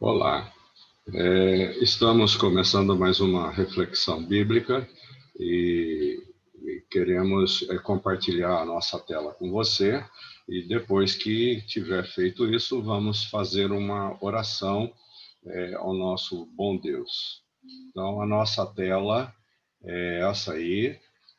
Olá, estamos começando mais uma reflexão bíblica e queremos compartilhar a nossa tela com você, e depois que tiver feito isso, vamos fazer uma oração ao nosso bom Deus. Então, a nossa tela é essa aí,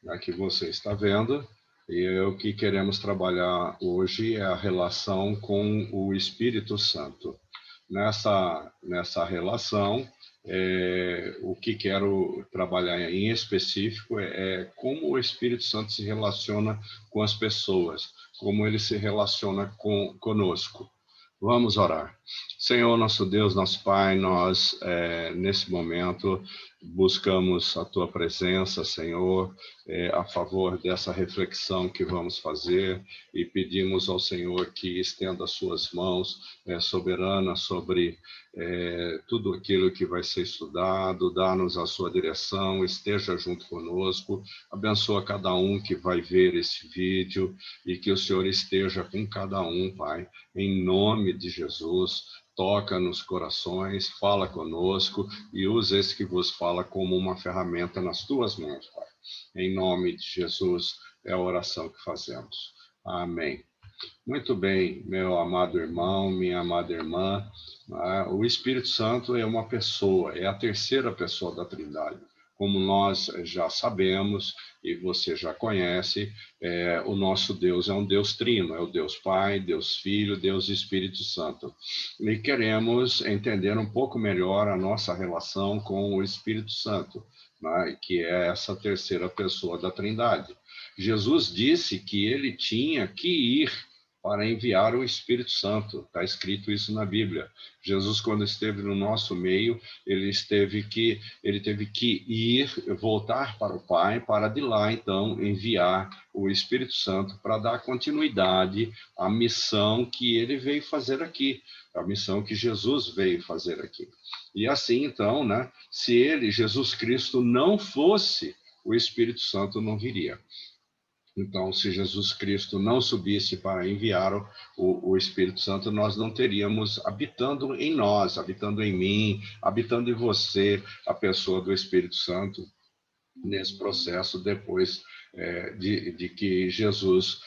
a que você está vendo, e o que queremos trabalhar hoje é a relação com o Espírito Santo. Nessa relação, o que quero trabalhar em específico é como o Espírito Santo se relaciona com as pessoas, como ele se relaciona conosco. Vamos orar. Senhor, nosso Deus, nosso Pai, nós, nesse momento, buscamos a Tua presença, Senhor, a favor dessa reflexão que vamos fazer, e pedimos ao Senhor que estenda as Suas mãos soberana sobre tudo aquilo que vai ser estudado, dá-nos a Sua direção, esteja junto conosco, abençoa cada um que vai ver esse vídeo, e que o Senhor esteja com cada um, Pai, em nome de Jesus. Toca nos corações, fala conosco e usa esse que vos fala como uma ferramenta nas tuas mãos, Pai. Em nome de Jesus é a oração que fazemos. Amém. Muito bem, meu amado irmão, minha amada irmã, o Espírito Santo é uma pessoa, é a terceira pessoa da Trindade. Como nós já sabemos e você já conhece, o nosso Deus é um Deus trino, é o Deus Pai, Deus Filho, Deus Espírito Santo. E queremos entender um pouco melhor a nossa relação com o Espírito Santo, né, que é essa terceira pessoa da Trindade. Jesus disse que ele tinha que ir para enviar o Espírito Santo. Está escrito isso na Bíblia. Jesus, quando esteve no nosso meio, ele teve que ir, voltar para o Pai, para de lá, então, enviar o Espírito Santo para dar continuidade à missão que ele veio fazer aqui, a missão que Jesus veio fazer aqui. E assim, então, né, se ele, Jesus Cristo, não fosse, o Espírito Santo não viria. Então, se Jesus Cristo não subisse para enviar o Espírito Santo, nós não teríamos habitando em nós, habitando em mim, habitando em você, a pessoa do Espírito Santo, nesse processo depois de que Jesus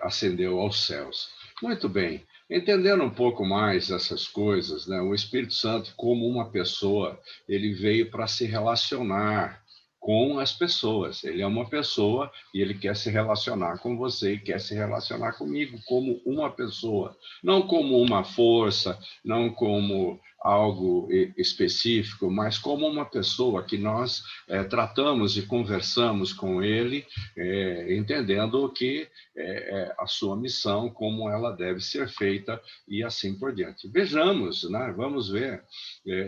ascendeu aos céus. Muito bem. Entendendo um pouco mais essas coisas, né, o Espírito Santo, como uma pessoa, ele veio para se relacionar com as pessoas. Ele é uma pessoa e ele quer se relacionar com você, quer se relacionar comigo como uma pessoa, não como uma força, não como algo específico, mas como uma pessoa que nós tratamos e conversamos com ele, entendendo que a sua missão, como ela deve ser feita e assim por diante. Vejamos, né? Vamos ver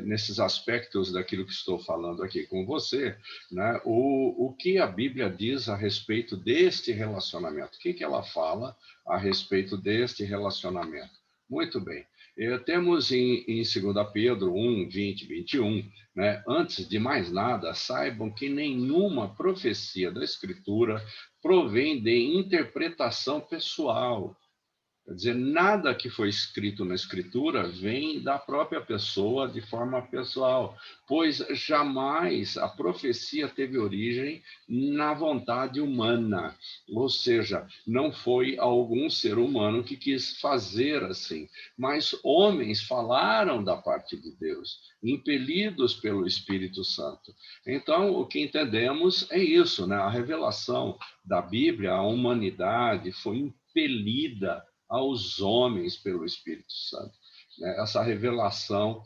nesses aspectos daquilo que estou falando aqui com você, né? O que a Bíblia diz a respeito deste relacionamento. O que ela fala a respeito deste relacionamento? Muito bem. Temos em 2 Pedro 1, 20 e 21, né? Antes de mais nada, saibam que nenhuma profecia da Escritura provém de interpretação pessoal. Quer dizer, nada que foi escrito na Escritura vem da própria pessoa de forma pessoal, pois jamais a profecia teve origem na vontade humana, ou seja, não foi algum ser humano que quis fazer assim, mas homens falaram da parte de Deus, impelidos pelo Espírito Santo. Então, o que entendemos é isso, né? A revelação da Bíblia, a humanidade foi impelida aos homens pelo Espírito Santo. Essa revelação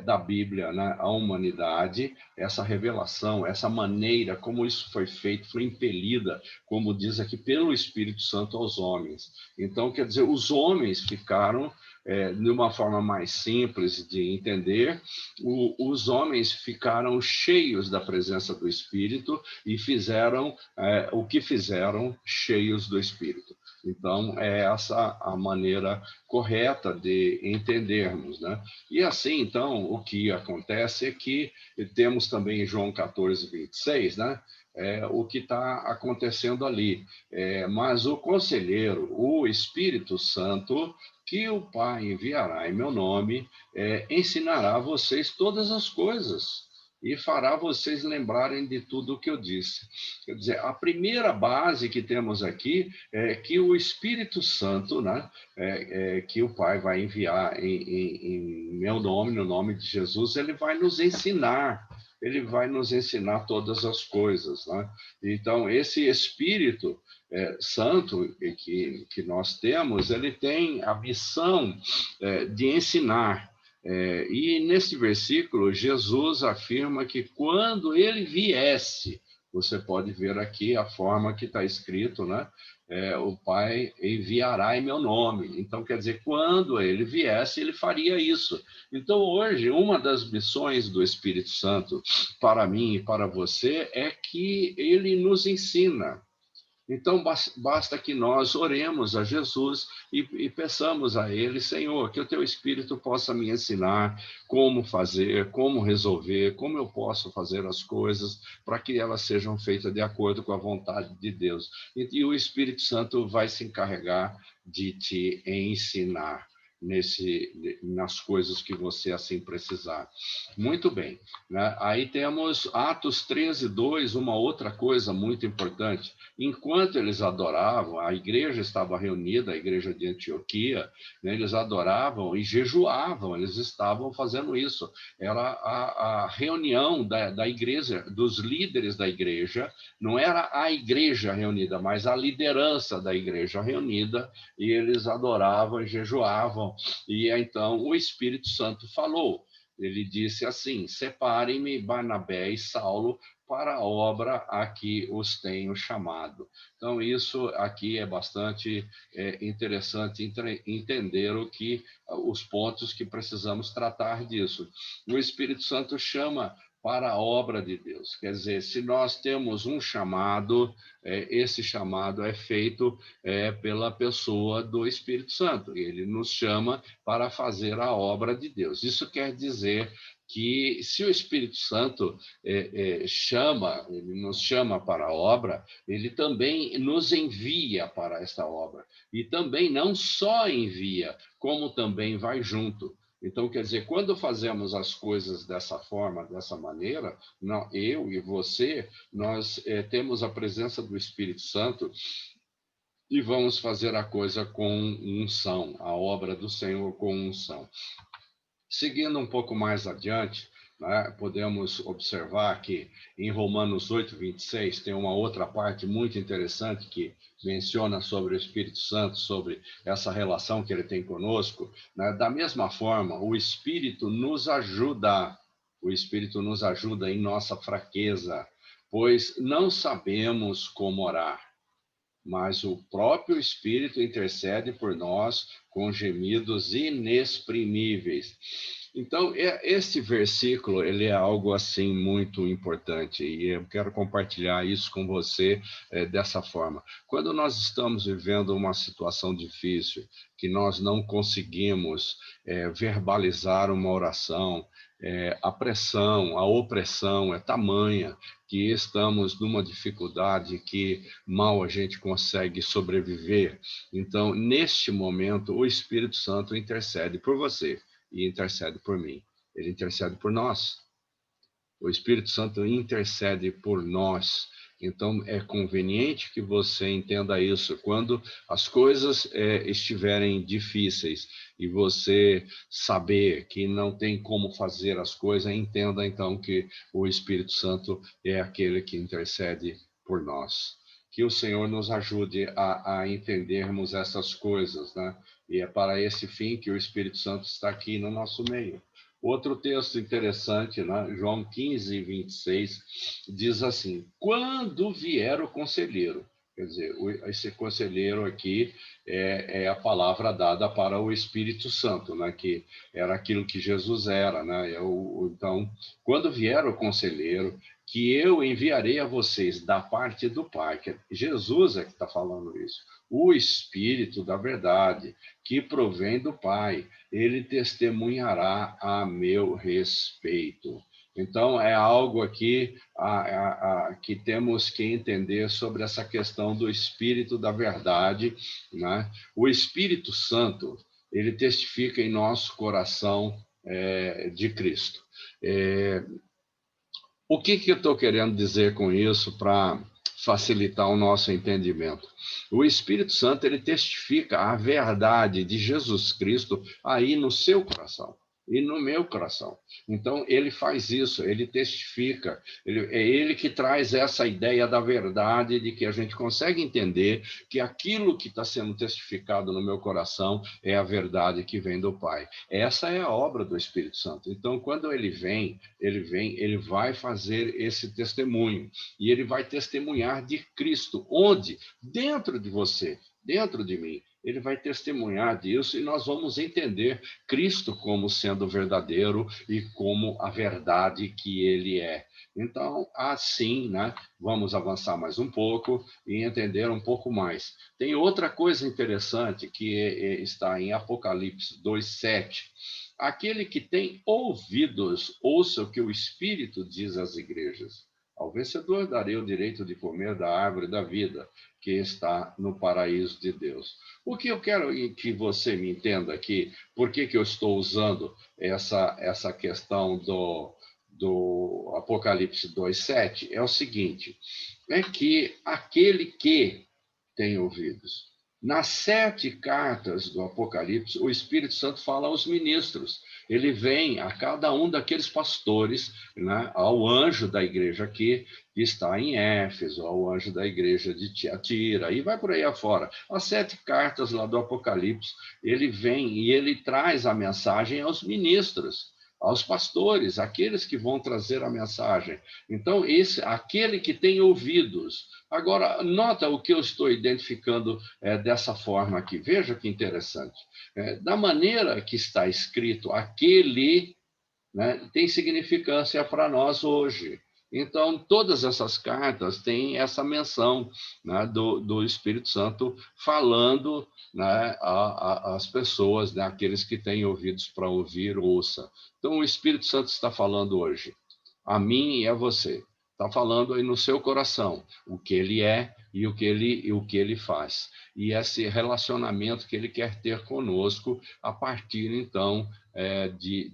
da Bíblia, né, à humanidade, essa revelação, essa maneira como isso foi feito, foi impelida, como diz aqui, pelo Espírito Santo aos homens. Então, quer dizer, os homens ficaram, de uma forma mais simples de entender, os homens ficaram cheios da presença do Espírito e fizeram o que fizeram cheios do Espírito. Então, é essa a maneira correta de entendermos, né? E assim, então, o que acontece é que temos também em João 14, 26, né? o que está acontecendo ali. Mas o conselheiro, o Espírito Santo, que o Pai enviará em meu nome, ensinará a vocês todas as coisas e fará vocês lembrarem de tudo o que eu disse. Quer dizer, a primeira base que temos aqui é que o Espírito Santo, né, que o Pai vai enviar em meu nome, no nome de Jesus, ele vai nos ensinar. Ele vai nos ensinar todas as coisas, né? Então, esse Espírito Santo que nós temos, ele tem a missão de ensinar. E nesse versículo, Jesus afirma que quando ele viesse, você pode ver aqui a forma que está escrito, né? O Pai enviará em meu nome. Então, quer dizer, quando ele viesse, ele faria isso. Então, hoje, uma das missões do Espírito Santo para mim e para você é que ele nos ensina. Então, basta que nós oremos a Jesus e peçamos a Ele, Senhor, que o Teu Espírito possa me ensinar como fazer, como resolver, como eu posso fazer as coisas para que elas sejam feitas de acordo com a vontade de Deus. E o Espírito Santo vai se encarregar de te ensinar nas coisas que você assim precisar. Muito bem, né? Aí temos Atos 13:2, uma outra coisa muito importante. Enquanto eles adoravam, a igreja estava reunida, a igreja de Antioquia, né, eles adoravam e jejuavam, eles estavam fazendo isso. Era a reunião da igreja, dos líderes da igreja, não era a igreja reunida, mas a liderança da igreja reunida, e eles adoravam e jejuavam. E então o Espírito Santo falou. Ele disse assim: separem-me Barnabé e Saulo para a obra a que os tenho chamado. Então, isso aqui é bastante interessante entender os pontos que precisamos tratar disso. O Espírito Santo chama para a obra de Deus. Quer dizer, se nós temos um chamado, esse chamado é feito pela pessoa do Espírito Santo. Ele nos chama para fazer a obra de Deus. Isso quer dizer que se o Espírito Santo ele nos chama para a obra, ele também nos envia para esta obra. E também não só envia, como também vai junto. Então, quer dizer, quando fazemos as coisas dessa forma, dessa maneira, eu e você, nós temos a presença do Espírito Santo e vamos fazer a coisa com unção, a obra do Senhor com unção. Seguindo um pouco mais adiante, né, podemos observar que em Romanos 8:26 tem uma outra parte muito interessante que menciona sobre o Espírito Santo, sobre essa relação que ele tem conosco. Né? Da mesma forma, o Espírito nos ajuda em nossa fraqueza, pois não sabemos como orar, mas o próprio Espírito intercede por nós com gemidos inexprimíveis. Então, esse versículo, ele é algo assim muito importante, e eu quero compartilhar isso com você dessa forma. Quando nós estamos vivendo uma situação difícil, que nós não conseguimos verbalizar uma oração, a pressão, a opressão é tamanha que estamos numa dificuldade que mal a gente consegue sobreviver. Então, neste momento, o Espírito Santo intercede por você e intercede por mim. Ele intercede por nós. O Espírito Santo intercede por nós. Então, é conveniente que você entenda isso. Quando as coisas estiverem difíceis e você saber que não tem como fazer as coisas, entenda então que o Espírito Santo é aquele que intercede por nós. Que o Senhor nos ajude a entendermos essas coisas, né? E é para esse fim que o Espírito Santo está aqui no nosso meio. Outro texto interessante, né? João 15:26, diz assim: quando vier o conselheiro, quer dizer, esse conselheiro aqui é a palavra dada para o Espírito Santo, né? Que era aquilo que Jesus era, né? Então, quando vier o conselheiro, que eu enviarei a vocês da parte do Pai, que Jesus é que está falando isso, o Espírito da verdade, que provém do Pai, ele testemunhará a meu respeito. Então, é algo aqui que temos que entender sobre essa questão do Espírito da verdade, né? O Espírito Santo, ele testifica em nosso coração de Cristo. O que eu estou querendo dizer com isso para facilitar o nosso entendimento? O Espírito Santo, ele testifica a verdade de Jesus Cristo aí no seu coração e no meu coração. Então, ele faz isso, ele testifica, é ele que traz essa ideia da verdade, de que a gente consegue entender que aquilo que está sendo testificado no meu coração é a verdade que vem do Pai. Essa é a obra do Espírito Santo. Então, quando ele vai fazer esse testemunho, e ele vai testemunhar de Cristo, onde? Dentro de você, dentro de mim. Ele vai testemunhar disso e nós vamos entender Cristo como sendo verdadeiro e como a verdade que ele é. Então, assim, né, vamos avançar mais um pouco e entender um pouco mais. Tem outra coisa interessante que está em Apocalipse 2:7. Aquele que tem ouvidos, ouça o que o Espírito diz às igrejas. Ao vencedor darei o direito de comer da árvore da vida, que está no paraíso de Deus. O que eu quero que você me entenda aqui, por que eu estou usando essa questão do Apocalipse 2:7, é o seguinte, é que aquele que tem ouvidos. Nas 7 cartas do Apocalipse, o Espírito Santo fala aos ministros. Ele vem a cada um daqueles pastores, né, ao anjo da igreja aqui, que está em Éfeso, ao anjo da igreja de Tiatira, e vai por aí afora. As 7 cartas lá do Apocalipse, ele vem e ele traz a mensagem aos ministros, aos pastores, aqueles que vão trazer a mensagem. Então, aquele que tem ouvidos. Agora, nota o que eu estou identificando dessa forma aqui. Veja que interessante. Da maneira que está escrito, aquele, né, tem significância para nós hoje. Então, todas essas cartas têm essa menção, né, do Espírito Santo falando, né, às pessoas, né, aqueles que têm ouvidos para ouvir, ouça. Então, o Espírito Santo está falando hoje, a mim e a você. Está falando aí no seu coração o que ele é e o que ele faz. E esse relacionamento que ele quer ter conosco a partir, então,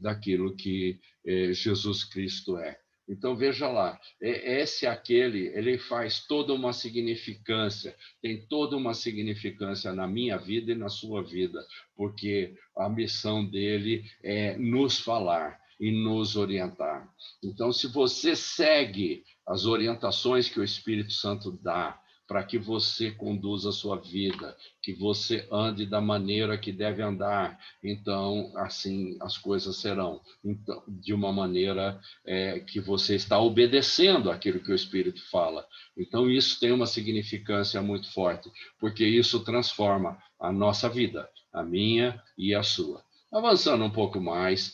daquilo que Jesus Cristo é. Então, veja lá, ele faz toda uma significância, tem toda uma significância na minha vida e na sua vida, porque a missão dele é nos falar e nos orientar. Então, se você segue as orientações que o Espírito Santo dá, para que você conduza a sua vida, que você ande da maneira que deve andar, então, assim, as coisas serão então, de uma maneira que você está obedecendo aquilo que o Espírito fala. Então, isso tem uma significância muito forte, porque isso transforma a nossa vida, a minha e a sua. Avançando um pouco mais,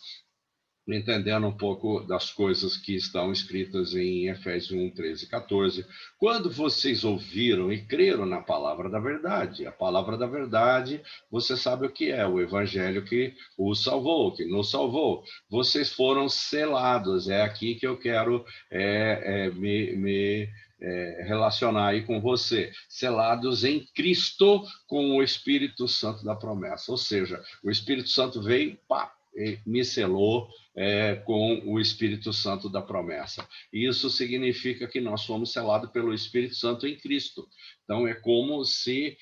entendendo um pouco das coisas que estão escritas em Efésios 1, 13 e 14. Quando vocês ouviram e creram na palavra da verdade, a palavra da verdade, você sabe o que é, o evangelho que os salvou, que nos salvou. Vocês foram selados, é aqui que eu quero me relacionar aí com você, selados em Cristo com o Espírito Santo da promessa. Ou seja, o Espírito Santo veio, me selou com o Espírito Santo da promessa. Isso significa que nós fomos selados pelo Espírito Santo em Cristo. Então, é como se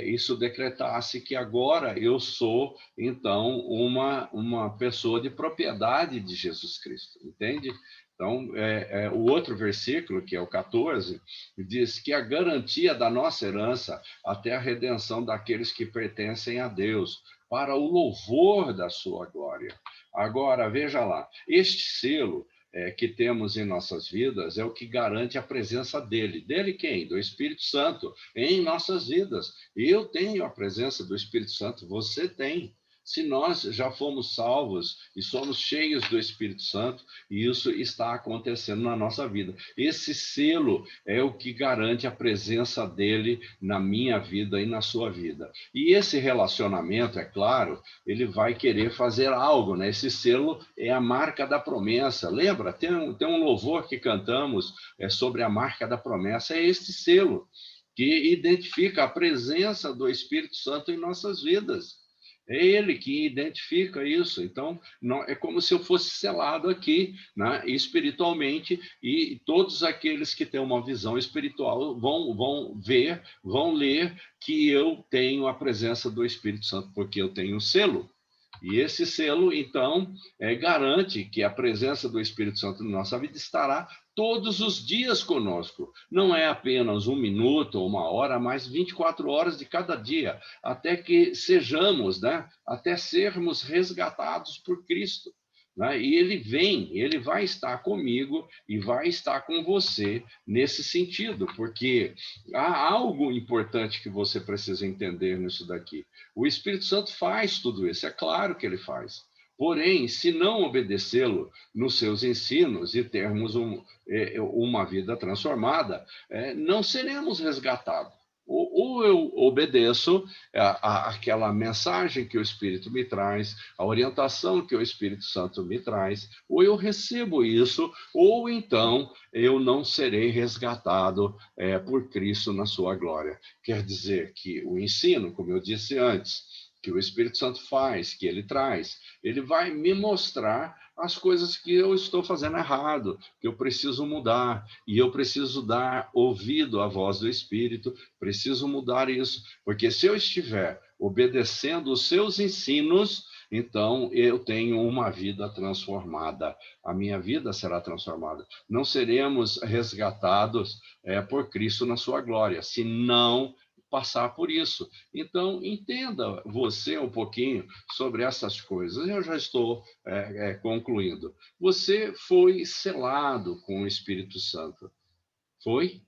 isso decretasse que agora eu sou, então, uma pessoa de propriedade de Jesus Cristo, entende? Então, o outro versículo, que é o 14, diz que a garantia da nossa herança até a redenção daqueles que pertencem a Deus, para o louvor da sua glória. Agora, veja lá, este selo que temos em nossas vidas é o que garante a presença dele. Dele quem? Do Espírito Santo em nossas vidas. Eu tenho a presença do Espírito Santo, você tem. Se nós já fomos salvos e somos cheios do Espírito Santo, e isso está acontecendo na nossa vida. Esse selo é o que garante a presença dele na minha vida e na sua vida. E esse relacionamento, é claro, ele vai querer fazer algo, né? Esse selo é a marca da promessa. Lembra? Tem um louvor que cantamos sobre a marca da promessa, é este selo que identifica a presença do Espírito Santo em nossas vidas. É ele que identifica isso. Então, não, é como se eu fosse selado aqui, né, espiritualmente, e todos aqueles que têm uma visão espiritual vão ver, vão ler que eu tenho a presença do Espírito Santo, porque eu tenho um selo. E esse selo, então, garante que a presença do Espírito Santo na nossa vida estará todos os dias conosco. Não é apenas 1 minuto ou 1 hora, mas 24 horas de cada dia, até que sejamos, né? Até sermos resgatados por Cristo. Né? E ele vai estar comigo e vai estar com você nesse sentido, porque há algo importante que você precisa entender nisso daqui. O Espírito Santo faz tudo isso, é claro que ele faz. Porém, se não obedecê-lo nos seus ensinos e termos uma vida transformada, não seremos resgatados. Ou eu obedeço aquela mensagem que o Espírito me traz, a orientação que o Espírito Santo me traz, ou eu recebo isso, ou então eu não serei resgatado por Cristo na sua glória. Quer dizer que o ensino, como eu disse antes, que o Espírito Santo faz, que ele traz, ele vai me mostrar as coisas que eu estou fazendo errado, que eu preciso mudar, e eu preciso dar ouvido à voz do Espírito, preciso mudar isso, porque se eu estiver obedecendo os seus ensinos, então eu tenho uma vida transformada, a minha vida será transformada. Não seremos resgatados por Cristo na sua glória, se não passar por isso. Então, entenda você um pouquinho sobre essas coisas. Eu já estou concluindo. Você foi selado com o Espírito Santo. Foi?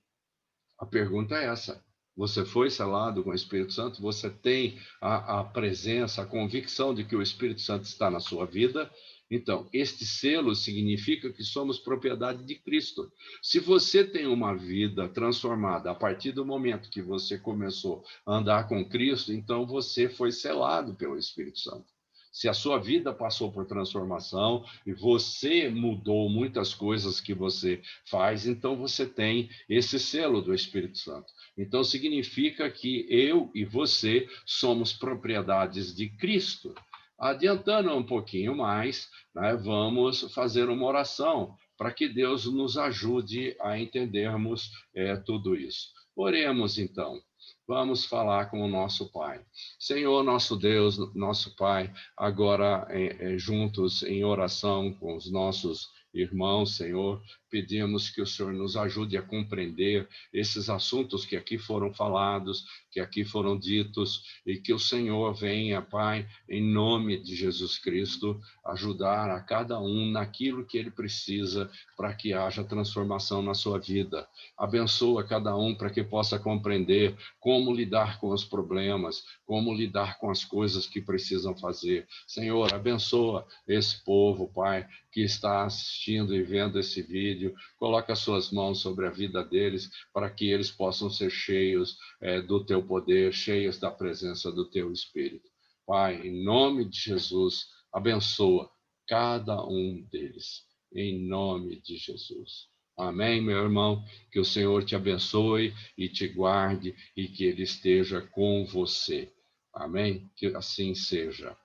A pergunta é essa. Você foi selado com o Espírito Santo? Você tem a presença, a convicção de que o Espírito Santo está na sua vida? Então, este selo significa que somos propriedade de Cristo. Se você tem uma vida transformada a partir do momento que você começou a andar com Cristo, então você foi selado pelo Espírito Santo. Se a sua vida passou por transformação e você mudou muitas coisas que você faz, então você tem esse selo do Espírito Santo. Então significa que eu e você somos propriedades de Cristo. Adiantando um pouquinho mais, né, vamos fazer uma oração para que Deus nos ajude a entendermos tudo isso. Oremos então. Vamos falar com o nosso Pai. Senhor, nosso Deus, nosso Pai, agora juntos em oração com os nossos irmãos, Senhor, pedimos que o Senhor nos ajude a compreender esses assuntos que aqui foram falados, que aqui foram ditos, e que o Senhor venha, Pai, em nome de Jesus Cristo, ajudar a cada um naquilo que ele precisa para que haja transformação na sua vida. Abençoa cada um para que possa compreender como lidar com os problemas, como lidar com as coisas que precisam fazer. Senhor, abençoa esse povo, Pai, que está assistindo e vendo esse vídeo. Coloca as suas mãos sobre a vida deles para que eles possam ser cheios do teu poder, cheios da presença do teu Espírito. Pai, em nome de Jesus, abençoa cada um deles. Em nome de Jesus. Amém, meu irmão? Que o Senhor te abençoe e te guarde e que Ele esteja com você. Amém? Que assim seja.